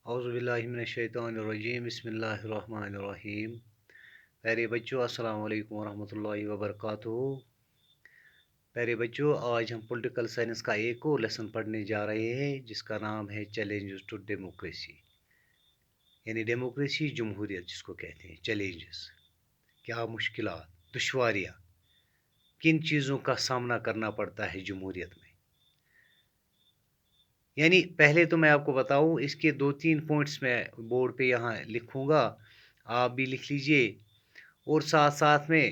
اعوذ باللہ من الشیطان الرجیم بسم اللہ الرحمن الرحیم۔ پیارے بچوں السلام علیکم ورحمۃ اللہ وبرکاتہ۔ پیارے بچوں آج ہم پولیٹیکل سائنس کا ایک اور لیسن پڑھنے جا رہے ہیں جس کا نام ہے چیلنجز ٹو ڈیموکریسی، یعنی ڈیموکریسی جمہوریت جس کو کہتے ہیں۔ چیلنجز کیا مشکلات، دشواریاں، کن چیزوں کا سامنا کرنا پڑتا ہے جمہوریت میں۔ یعنی پہلے تو میں آپ کو بتاؤں، اس کے 2-3 پوائنٹس میں بورڈ پہ یہاں لکھوں گا، آپ بھی لکھ لیجئے اور ساتھ ساتھ میں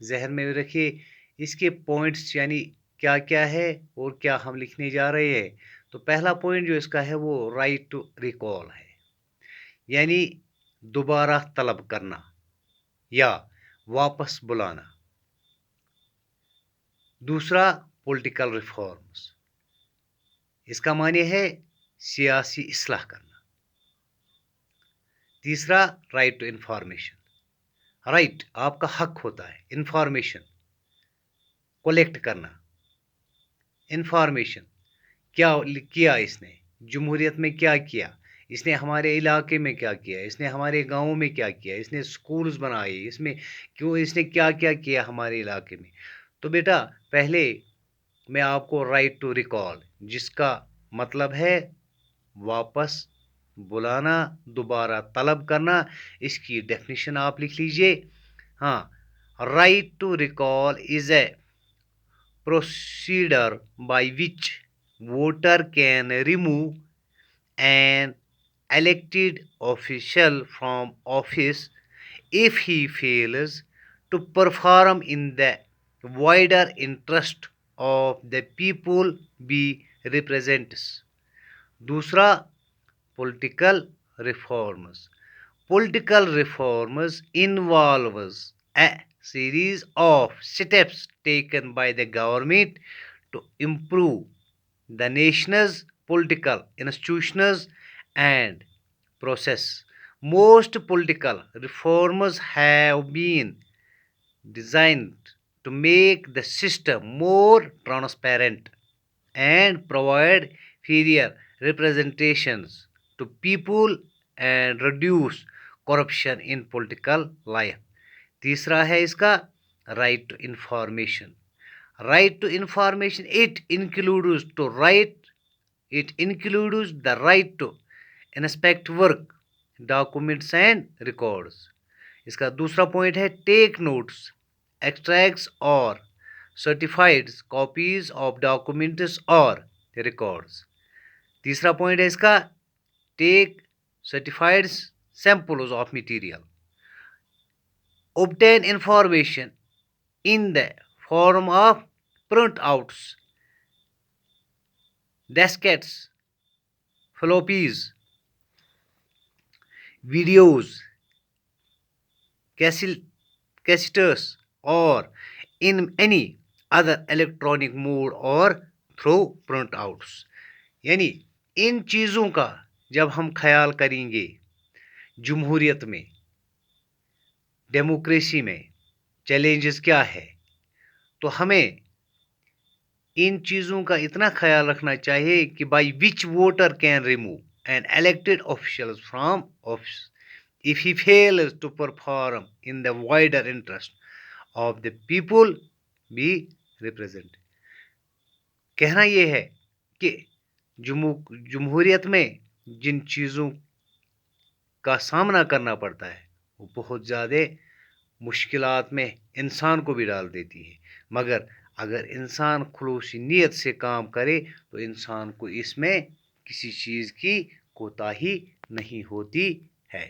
ذہن میں رکھیے اس کے پوائنٹس یعنی کیا کیا ہے اور کیا ہم لکھنے جا رہے ہیں۔ تو پہلا پوائنٹ جو اس کا ہے وہ رائٹ ٹو ریکال ہے، یعنی دوبارہ طلب کرنا یا واپس بلانا۔ دوسرا پولیٹیکل ریفارمز، اس کا معنی ہے سیاسی اصلاح کرنا۔ تیسرا رائٹ ٹو انفارمیشن، رائٹ آپ کا حق ہوتا ہے انفارمیشن کلیکٹ کرنا۔ انفارمیشن کیا کیا اس نے جمہوریت میں، کیا کیا اس نے ہمارے علاقے میں، کیا کیا اس نے ہمارے گاؤں میں، کیا کیا اس نے سکولز بنائے، اس میں کیوں اس نے کیا کیا کیا ہمارے علاقے میں۔ تو بیٹا پہلے میں آپ کو رائٹ ٹو ریکال جس کا مطلب ہے واپس بلانا، دوبارہ طلب کرنا، اس کی ڈیفینیشن آپ لکھ لیجئے۔ ہاں، right to recall is a procedure by which voter can remove an elected official from office if he fails to perform in the wider interest of the people he represents. دوسرا political reforms. Political reforms involves a series of steps taken by the government to improve the nation's political institutions and process. Most political reforms have been designed to make the system more transparent and provide fairer representations to people and reduce corruption in political life. تیسرا ہے اس کا right to information. Right to information it includes the right to inspect work documents and records. اس کا دوسرا point ہے take notes, extracts اور certified copies of documents اور ریکارڈز۔ تیسرا پوائنٹ ہے اس کا take certified samples of material, obtain information in the form of printouts, diskettes, floppies, videos, cassettes, or in any other electronic mode or through printouts. یعنی ان چیزوں کا جب ہم خیال کریں گے جمہوریت میں، ڈیموکریسی میں چیلنجز کیا ہے، تو ہمیں ان چیزوں کا اتنا خیال رکھنا چاہیے کہ by which voter can remove an elected officials from office if he fails to perform in the wider interest of the people we represent. کہنا یہ ہے کہ جمہوریت میں جن چیزوں کا سامنا کرنا پڑتا ہے وہ بہت زیادہ مشکلات میں انسان کو بھی ڈال دیتی ہے، مگر اگر انسان خلوص نیت سے کام کرے تو انسان کو اس میں کسی چیز کی کوتاہی نہیں ہوتی ہے۔